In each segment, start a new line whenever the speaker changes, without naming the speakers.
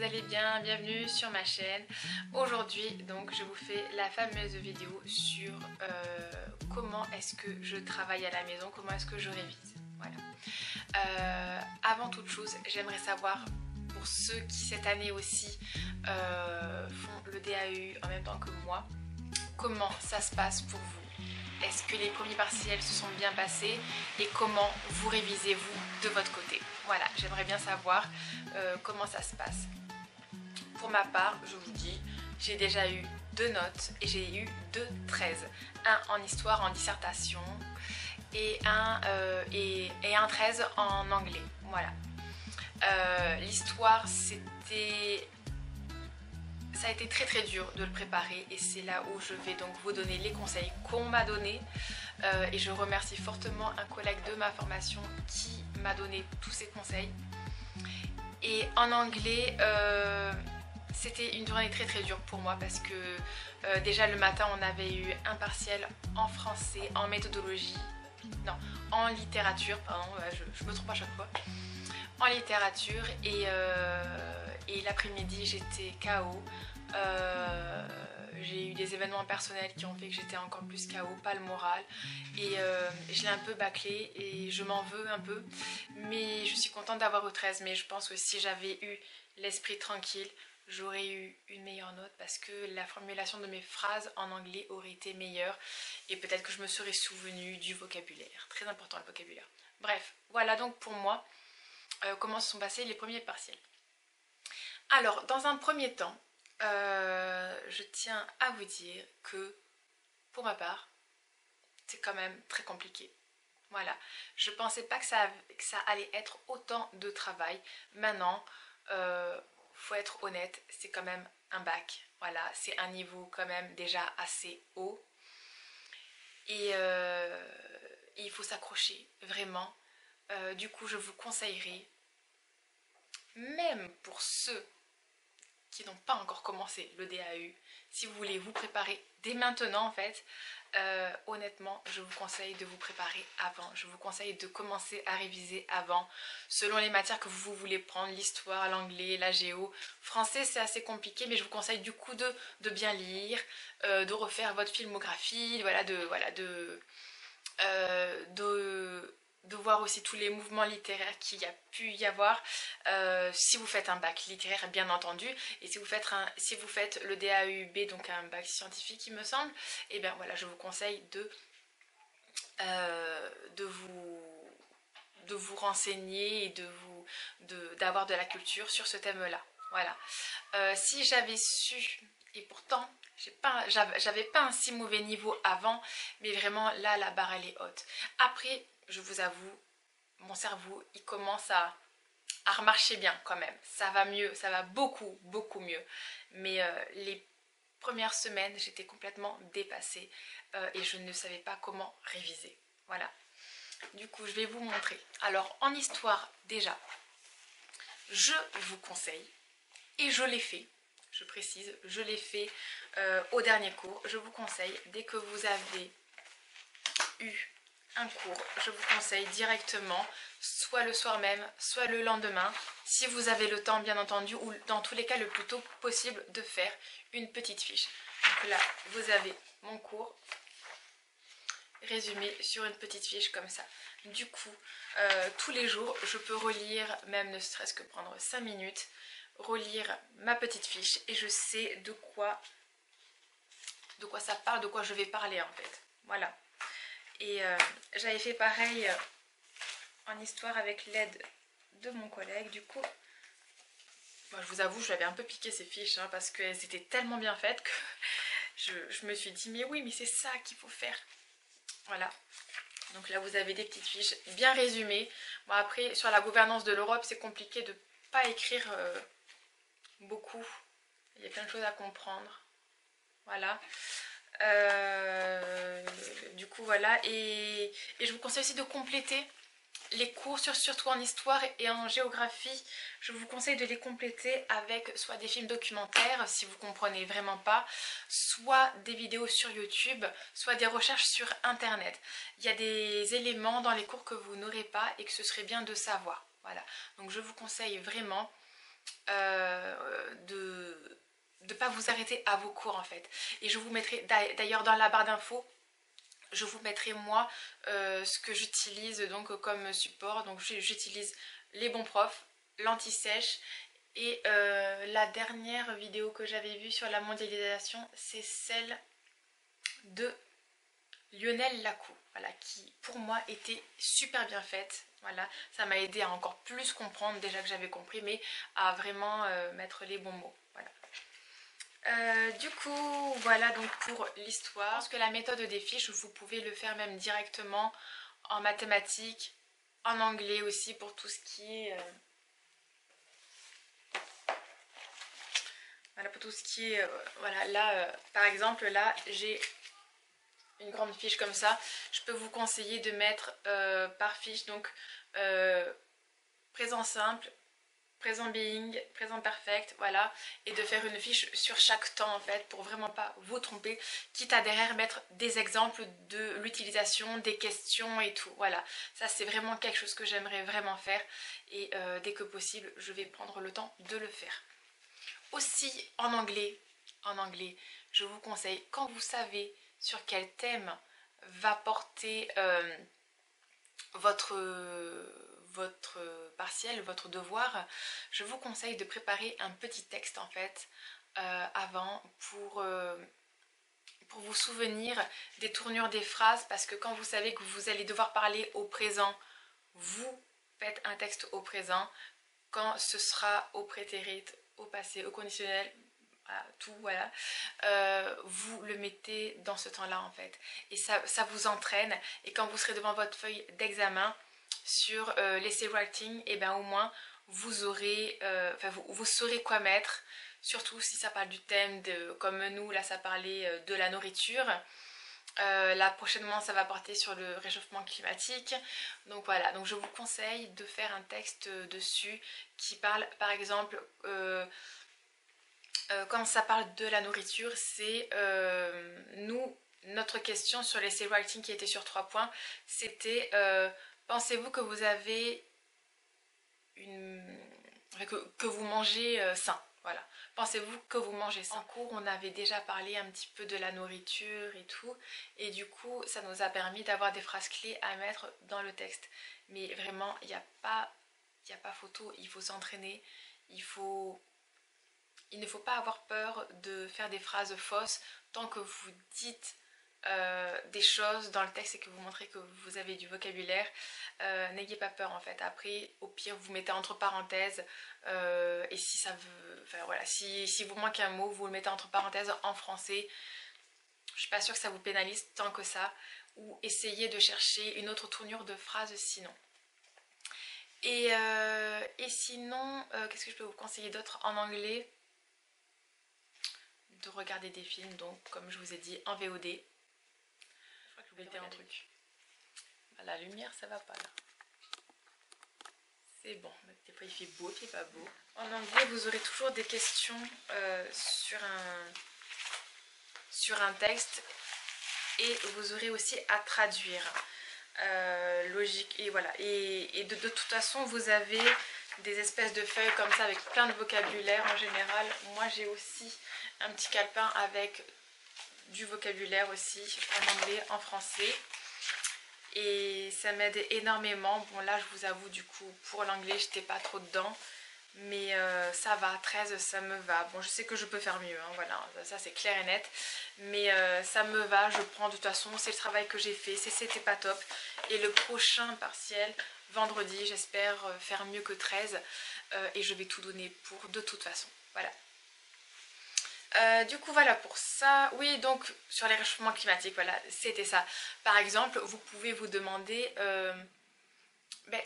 vous allez bien, bienvenue sur ma chaîne. Aujourd'hui donc je vous fais la fameuse vidéo sur comment est-ce que je travaille à la maison, comment est-ce que je révise. Voilà. Avant toute chose, j'aimerais savoir pour ceux qui cette année aussi font le DAU en même temps que moi, comment ça se passe pour vous. Est-ce que les premiers partiels se sont bien passés et comment vous révisez-vous de votre côté? Voilà, j'aimerais bien savoir comment ça se passe. Pour ma part, je vous dis, j'ai déjà eu 2 notes et j'ai eu 2 13. Un en histoire, en dissertation et un 13 en anglais. Voilà. L'histoire, ça a été très dur de le préparer et c'est là où je vais donc vous donner les conseils qu'on m'a donnés et je remercie fortement un collègue de ma formation qui m'a donné tous ces conseils. Et en anglais, c'était une journée très dure pour moi parce que déjà le matin on avait eu un partiel en français, en méthodologie, non, en littérature, pardon, je me trompe à chaque fois, en littérature et l'après-midi j'étais KO. J'ai eu des événements personnels qui ont fait que j'étais encore plus KO, pas le moral et je l'ai un peu bâclé et je m'en veux un peu, mais je suis contente d'avoir eu 13. Mais je pense que si j'avais eu l'esprit tranquille, j'aurais eu une meilleure note parce que la formulation de mes phrases en anglais aurait été meilleure et peut-être que je me serais souvenue du vocabulaire, très important le vocabulaire. Bref, voilà donc pour moi comment se sont passés les premiers partiels. Alors, dans un premier temps, je tiens à vous dire que, pour ma part, c'est quand même très compliqué. Voilà, je pensais pas que ça allait être autant de travail. Maintenant, faut être honnête, c'est quand même un bac. Voilà, c'est un niveau quand même déjà assez haut. Et il faut s'accrocher, vraiment. Du coup, je vous conseillerais, même pour ceux qui n'ont pas encore commencé le DAU, si vous voulez vous préparer dès maintenant en fait, honnêtement je vous conseille de vous préparer avant, je vous conseille de commencer à réviser avant, selon les matières que vous voulez prendre, l'histoire, l'anglais, la géo. Français c'est assez compliqué mais je vous conseille du coup de bien lire, de refaire votre filmographie, voilà, de voir aussi tous les mouvements littéraires qu'il y a pu y avoir si vous faites un bac littéraire bien entendu, et si vous faites le DAUB, donc un bac scientifique il me semble, et bien voilà, je vous conseille de vous renseigner et d'avoir de la culture sur ce thème là. Voilà. Si j'avais su, et pourtant j'avais pas un si mauvais niveau avant, mais vraiment là la barre elle est haute. Après je vous avoue, mon cerveau il commence à remarcher bien quand même, ça va mieux, ça va beaucoup mieux, mais les premières semaines j'étais complètement dépassée et je ne savais pas comment réviser. Voilà, du coup je vais vous montrer. Alors en histoire déjà, je vous conseille, et je l'ai fait, je précise, je l'ai fait au dernier cours, je vous conseille, dès que vous avez eu un cours, je vous conseille directement, soit le soir même, soit le lendemain, si vous avez le temps bien entendu, ou dans tous les cas le plus tôt possible, de faire une petite fiche. Donc là, vous avez mon cours résumé sur une petite fiche comme ça. Du coup, tous les jours, je peux relire, même ne serait-ce que prendre 5 minutes, relire ma petite fiche et je sais de quoi ça parle, de quoi je vais parler en fait. Voilà. Et j'avais fait pareil en histoire avec l'aide de mon collègue. Du coup, moi, je vous avoue, je lui avais un peu piqué ces fiches hein, parce qu'elles étaient tellement bien faites que je me suis dit mais oui, mais c'est ça qu'il faut faire. Voilà. Donc là, vous avez des petites fiches bien résumées. Bon, après, sur la gouvernance de l'Europe, c'est compliqué de ne pas écrire beaucoup. Il y a plein de choses à comprendre. Voilà. Du coup voilà, et je vous conseille aussi de compléter les cours, surtout en histoire et en géographie. Je vous conseille de les compléter avec soit des films documentaires si vous comprenez vraiment pas, soit des vidéos sur YouTube, soit des recherches sur internet. Il y a des éléments dans les cours que vous n'aurez pas et que ce serait bien de savoir. Voilà, donc je vous conseille vraiment de ne pas vous arrêter à vos cours en fait. Et je vous mettrai d'ailleurs dans la barre d'infos, je vous mettrai moi ce que j'utilise donc comme support. Donc j'utilise les bons profs, l'anti-sèche et la dernière vidéo que j'avais vue sur la mondialisation, c'est celle de Lionel Lacou, voilà, qui pour moi était super bien faite. Voilà, ça m'a aidé à encore plus comprendre, déjà que j'avais compris, mais à vraiment mettre les bons mots. Voilà. Du coup, voilà donc pour l'histoire. Je pense que la méthode des fiches, vous pouvez le faire même directement en mathématiques, en anglais aussi pour tout ce qui est... voilà, pour tout ce qui est... voilà, là, par exemple, là, j'ai une grande fiche comme ça. Je peux vous conseiller de mettre par fiche, donc présent simple, présent being, présent perfect, voilà, et de faire une fiche sur chaque temps en fait pour vraiment pas vous tromper, quitte à derrière mettre des exemples de l'utilisation, des questions et tout, voilà. Ça c'est vraiment quelque chose que j'aimerais vraiment faire et dès que possible je vais prendre le temps de le faire. Aussi en anglais, je vous conseille, quand vous savez sur quel thème va porter votre partiel, votre devoir, je vous conseille de préparer un petit texte en fait avant pour vous souvenir des tournures des phrases, parce que quand vous savez que vous allez devoir parler au présent, vous faites un texte au présent. Quand ce sera au prétérit, au passé, au conditionnel, tout, voilà, vous le mettez dans ce temps-là en fait. Et ça vous entraîne. Et quand vous serez devant votre feuille d'examen sur l'essay writing, et bien au moins vous aurez, vous saurez quoi mettre. Surtout si ça parle du thème, comme nous, là ça parlait de la nourriture. Là prochainement ça va porter sur le réchauffement climatique, donc voilà, donc je vous conseille de faire un texte dessus qui parle par exemple quand ça parle de la nourriture, c'est notre question sur l'essay writing qui était sur 3 points, c'était pensez-vous que vous avez que vous mangez sain, voilà. Pensez-vous que vous mangez sain? En cours, on avait déjà parlé un petit peu de la nourriture et tout, et du coup, ça nous a permis d'avoir des phrases clés à mettre dans le texte. Mais vraiment, il n'y a pas photo, il faut s'entraîner, il ne faut pas avoir peur de faire des phrases fausses tant que vous dites des choses dans le texte et que vous montrez que vous avez du vocabulaire. N'ayez pas peur en fait. Après, au pire, vous mettez entre parenthèses et si ça veut, enfin voilà, si vous manquez un mot, vous le mettez entre parenthèses en français. Je suis pas sûre que ça vous pénalise tant que ça. Ou essayez de chercher une autre tournure de phrase sinon. Et sinon, qu'est-ce que je peux vous conseiller d'autre en anglais? De regarder des films, donc comme je vous ai dit, en VOD. Je crois que je vais un truc. La lumière, ça va pas là. C'est bon, des fois il fait beau, il fait pas beau. En anglais, vous aurez toujours des questions sur un texte et vous aurez aussi à traduire. Logique, et voilà. Et de toute façon, vous avez des espèces de feuilles comme ça avec plein de vocabulaire en général. Moi, j'ai aussi un petit calepin avec du vocabulaire aussi en anglais, en français. Et ça m'aide énormément. Bon là je vous avoue du coup pour l'anglais j'étais pas trop dedans, mais ça va, 13 ça me va. Bon je sais que je peux faire mieux, hein, voilà, ça c'est clair et net, mais ça me va, je prends de toute façon, c'est le travail que j'ai fait, c'était pas top. Et le prochain partiel, vendredi, j'espère faire mieux que 13 et je vais tout donner pour de toute façon, voilà. Du coup voilà pour ça. Oui, donc sur les réchauffements climatiques, voilà, c'était ça. Par exemple, vous pouvez vous demander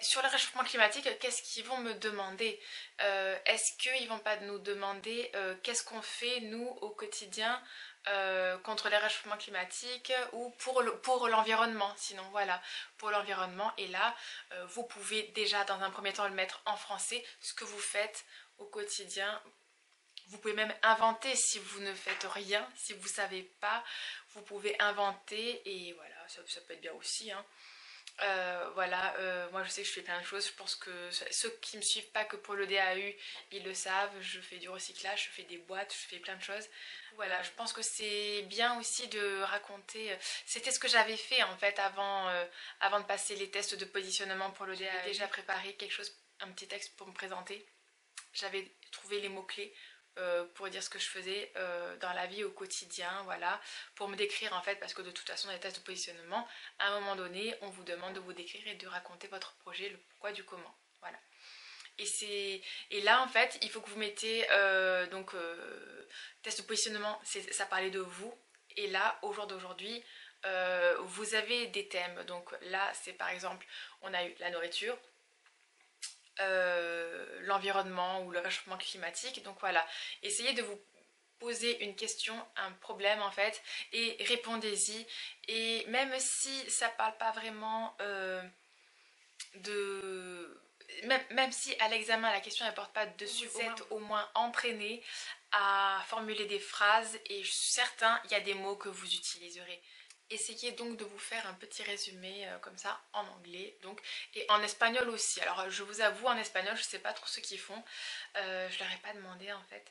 sur le réchauffement climatique, qu'est-ce qu'ils vont me demander? Est-ce qu'ils vont pas nous demander qu'est-ce qu'on fait nous au quotidien contre les réchauffements climatiques ou pour l'environnement? Sinon voilà, pour l'environnement. Et là, vous pouvez déjà dans un premier temps le mettre en français, ce que vous faites au quotidien. Vous pouvez même inventer si vous ne faites rien, si vous ne savez pas, vous pouvez inventer et voilà, ça peut être bien aussi. Hein. Voilà, moi je sais que je fais plein de choses, je pense que ceux qui me suivent pas que pour le DAU, ils le savent, je fais du recyclage, je fais des boîtes, je fais plein de choses. Voilà, je pense que c'est bien aussi de raconter, c'était ce que j'avais fait en fait avant de passer les tests de positionnement pour le DAU. J'avais déjà préparé quelque chose, un petit texte pour me présenter, j'avais trouvé les mots-clés pour dire ce que je faisais dans la vie au quotidien, voilà, pour me décrire en fait, parce que de toute façon dans les tests de positionnement, à un moment donné, on vous demande de vous décrire et de raconter votre projet, le pourquoi du comment, voilà. Et là en fait, il faut que vous mettez test de positionnement, ça parlait de vous, et là au jour d'aujourd'hui, vous avez des thèmes. Donc là, c'est par exemple, on a eu la nourriture, l'environnement ou le réchauffement climatique. Donc voilà, essayez de vous poser une question, un problème en fait, et répondez-y. Et même si ça parle pas vraiment de... Même si à l'examen la question ne porte pas dessus, vous êtes au moins entraîné à formuler des phrases et certains, il y a des mots que vous utiliserez. Essayez donc de vous faire un petit résumé comme ça en anglais donc, et en espagnol aussi. Alors je vous avoue, en espagnol je sais pas trop ce qu'ils font, je leur ai pas demandé en fait.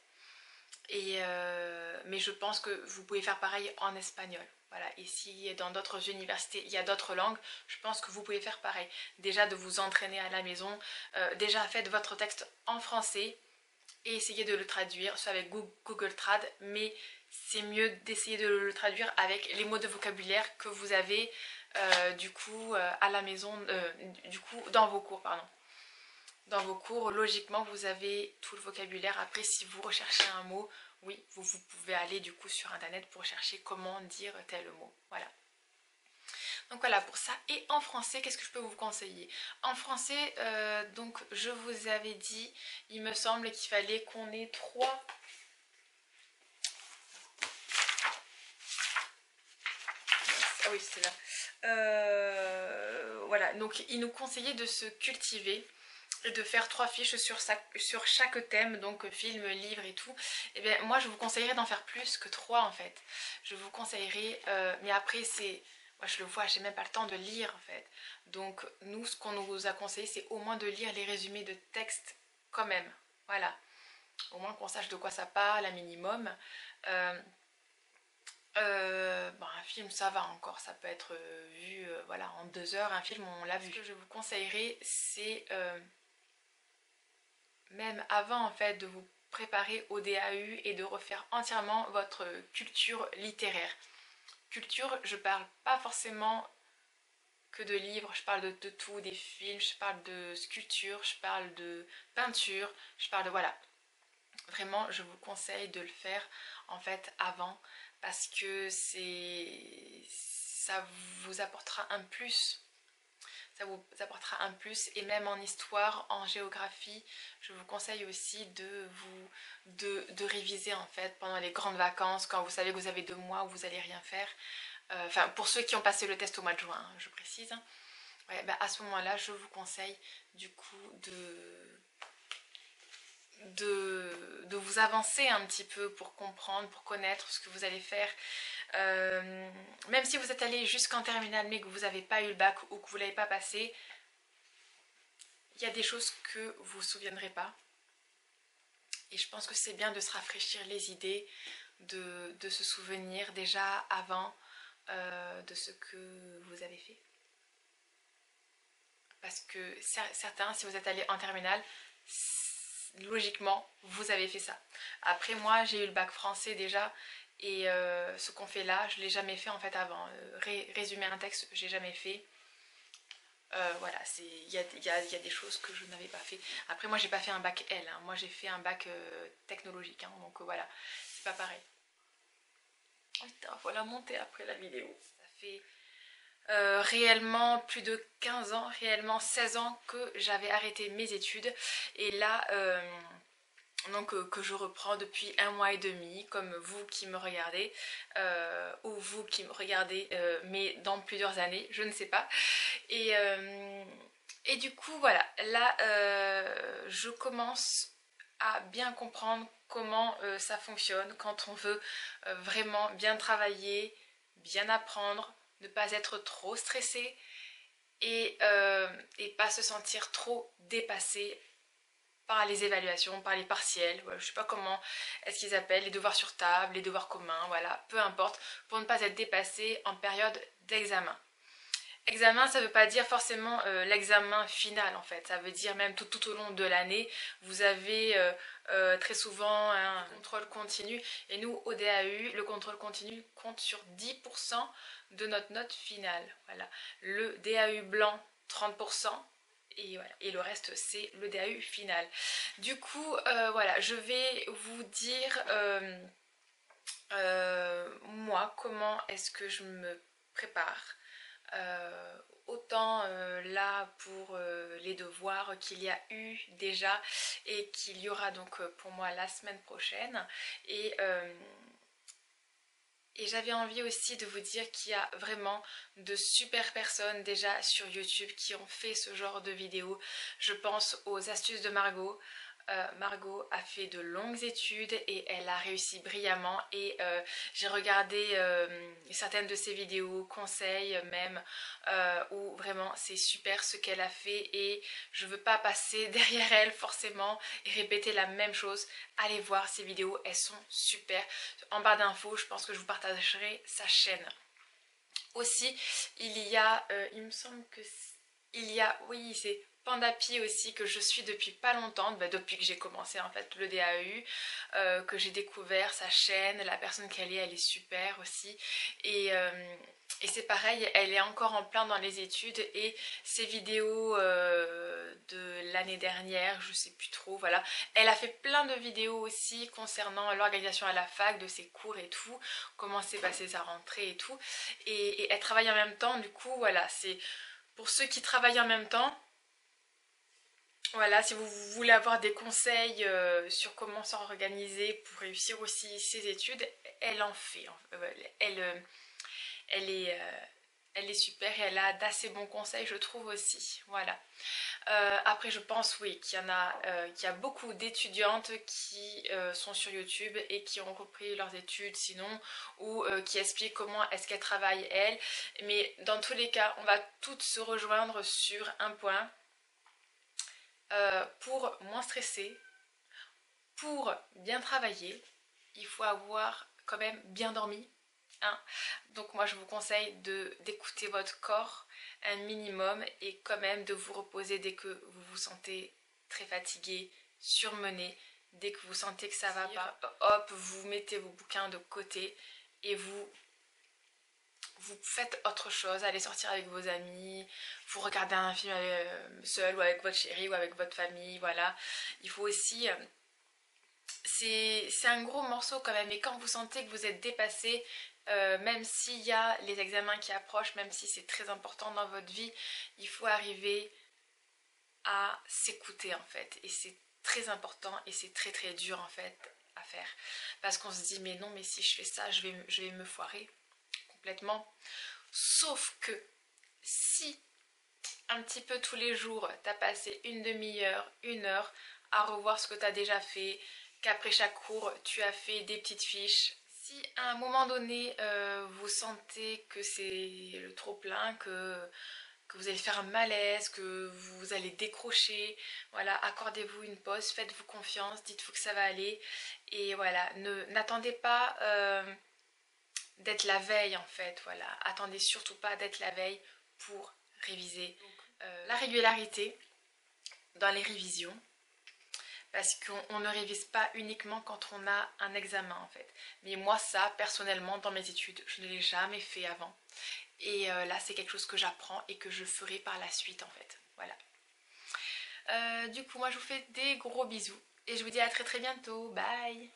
Mais je pense que vous pouvez faire pareil en espagnol. Voilà. Et si dans d'autres universités il y a d'autres langues, je pense que vous pouvez faire pareil. Déjà de vous entraîner à la maison, déjà faites votre texte en français et essayez de le traduire, soit avec Google Trad, mais c'est mieux d'essayer de le traduire avec les mots de vocabulaire que vous avez du coup à la maison, du coup dans vos cours, pardon. Dans vos cours, logiquement, vous avez tout le vocabulaire. Après, si vous recherchez un mot, oui, vous pouvez aller du coup sur internet pour chercher comment dire tel mot. Voilà. Donc voilà pour ça. Et en français, qu'est-ce que je peux vous conseiller? En français, donc je vous avais dit, il me semble qu'il fallait qu'on ait trois. Ah oui, c'est là. Voilà, donc il nous conseillait de se cultiver et de faire 3 fiches sur chaque thème, donc film, livre et tout. Et bien moi je vous conseillerais d'en faire plus que 3 en fait. Je vous conseillerais, mais après c'est... Moi je le vois, j'ai même pas le temps de lire en fait. Donc nous ce qu'on nous a conseillé c'est au moins de lire les résumés de texte quand même. Voilà. Au moins qu'on sache de quoi ça parle, un minimum. Bon, un film ça va encore, ça peut être vu voilà, en 2 heures, un film on l'a vu. Ce que je vous conseillerais c'est même avant en fait de vous préparer au DAU et de refaire entièrement votre culture littéraire. Culture, je parle pas forcément que de livres, je parle de tout, des films, je parle de sculpture, je parle de peinture, je parle de voilà. Vraiment, je vous conseille de le faire en fait avant parce que ça vous apportera un plus, ça vous apportera un plus. Et même en histoire, en géographie, je vous conseille aussi de réviser en fait pendant les grandes vacances, quand vous savez que vous avez 2 mois où vous n'allez rien faire. Enfin, pour ceux qui ont passé le test au mois de juin, hein, je précise. Ouais, bah, à ce moment-là, je vous conseille du coup de vous avancer un petit peu pour comprendre, pour connaître ce que vous allez faire. Même si vous êtes allé jusqu'en terminale mais que vous n'avez pas eu le bac ou que vous ne l'avez pas passé, il y a des choses que vous ne vous souviendrez pas. Et je pense que c'est bien de se rafraîchir les idées, de se souvenir déjà avant de ce que vous avez fait. Parce que certains, si vous êtes allé en terminale, logiquement, vous avez fait ça. Après, moi, j'ai eu le bac français déjà, et ce qu'on fait là, je ne l'ai jamais fait en fait avant. Résumer un texte, j'ai jamais fait. Voilà, il y a des choses que je n'avais pas fait. Après, moi, j'ai pas fait un bac L, hein. Moi, j'ai fait un bac technologique, hein. Donc voilà, c'est pas pareil. Oh, putain, faut la monter après la vidéo. Ça fait réellement plus de 15 ans, réellement 16 ans que j'avais arrêté mes études. Et là, donc que je reprends depuis 1 mois et demi, comme vous qui me regardez, ou vous qui me regardez, mais dans plusieurs années, je ne sais pas. Et du coup, voilà, là, je commence à bien comprendre comment ça fonctionne quand on veut vraiment bien travailler, bien apprendre, ne pas être trop stressé et pas se sentir trop dépassé par les évaluations, par les partiels, voilà, je sais pas comment est-ce qu'ils appellent, les devoirs sur table, les devoirs communs, voilà, peu importe, pour ne pas être dépassé en période d'examen. Examen, ça ne veut pas dire forcément l'examen final en fait, ça veut dire même tout au long de l'année, vous avez très souvent un contrôle continu et nous au DAU, le contrôle continu compte sur 10% de notre note finale. Voilà. Le DAU blanc, 30%. Et, voilà. Et le reste c'est le DAU final. Du coup voilà, je vais vous dire moi comment est-ce que je me prépare. Autant là pour les devoirs qu'il y a eu déjà et qu'il y aura donc pour moi la semaine prochaine et j'avais envie aussi de vous dire qu'il y a vraiment de super personnes déjà sur YouTube qui ont fait ce genre de vidéos. Je pense aux astuces de Margot. Margot a fait de longues études et elle a réussi brillamment et j'ai regardé certaines de ses vidéos, conseils même, où vraiment c'est super ce qu'elle a fait et je veux pas passer derrière elle forcément et répéter la même chose. Allez voir ses vidéos, elles sont super. En barre d'infos, je pense que je vous partagerai sa chaîne. Aussi, il y a, il me semble que il y a, oui, c'est Pandapi aussi que je suis depuis pas longtemps, bah, depuis que j'ai commencé en fait le DAU, que j'ai découvert sa chaîne, la personne qu'elle est, elle est super aussi et c'est pareil, elle est encore en plein dans les études et ses vidéos de l'année dernière, je sais plus trop, voilà, elle a fait plein de vidéos aussi concernant l'organisation à la fac, de ses cours et tout, comment s'est passée sa rentrée et tout, et elle travaille en même temps, du coup voilà, c'est pour ceux qui travaillent en même temps. Voilà, si vous voulez avoir des conseils sur comment s'organiser pour réussir aussi ses études, elle en fait. Elle est, euh, elle est super et elle a d'assez bons conseils, je trouve aussi. Voilà. Après, je pense, oui, qu'il y a beaucoup d'étudiantes qui sont sur YouTube et qui ont repris leurs études sinon, ou qui expliquent comment est-ce qu'elles travaillent elles. Mais dans tous les cas, on va toutes se rejoindre sur un point. Pour moins stresser, pour bien travailler, il faut avoir quand même bien dormi. Hein. Donc moi je vous conseille d'écouter votre corps un minimum et quand même de vous reposer dès que vous vous sentez très fatigué, surmené, dès que vous sentez que ça va pas, hop, vous mettez vos bouquins de côté et vous faites autre chose, allez sortir avec vos amis, vous regardez un film seul ou avec votre chéri ou avec votre famille, voilà. Il faut aussi... c'est un gros morceau quand même et quand vous sentez que vous êtes dépassé, même s'il y a les examens qui approchent, même si c'est très important dans votre vie, il faut arriver à s'écouter en fait et c'est très important et c'est très très dur en fait à faire parce qu'on se dit mais non mais si je fais ça je vais me foirer complètement. Sauf que si un petit peu tous les jours t'as passé une demi-heure, une heure à revoir ce que t'as déjà fait, qu'après chaque cours tu as fait des petites fiches, si à un moment donné vous sentez que c'est le trop plein, que vous allez faire un malaise, que vous allez décrocher, voilà, accordez-vous une pause, faites-vous confiance, dites-vous que ça va aller et voilà, n'attendez pas d'être la veille en fait, voilà. Attendez surtout pas d'être la veille pour réviser. La régularité dans les révisions, parce qu'on ne révise pas uniquement quand on a un examen en fait. Mais moi ça, personnellement, dans mes études, je ne l'ai jamais fait avant. Et là, c'est quelque chose que j'apprends et que je ferai par la suite en fait. Voilà. Du coup, moi je vous fais des gros bisous et je vous dis à très très bientôt. Bye!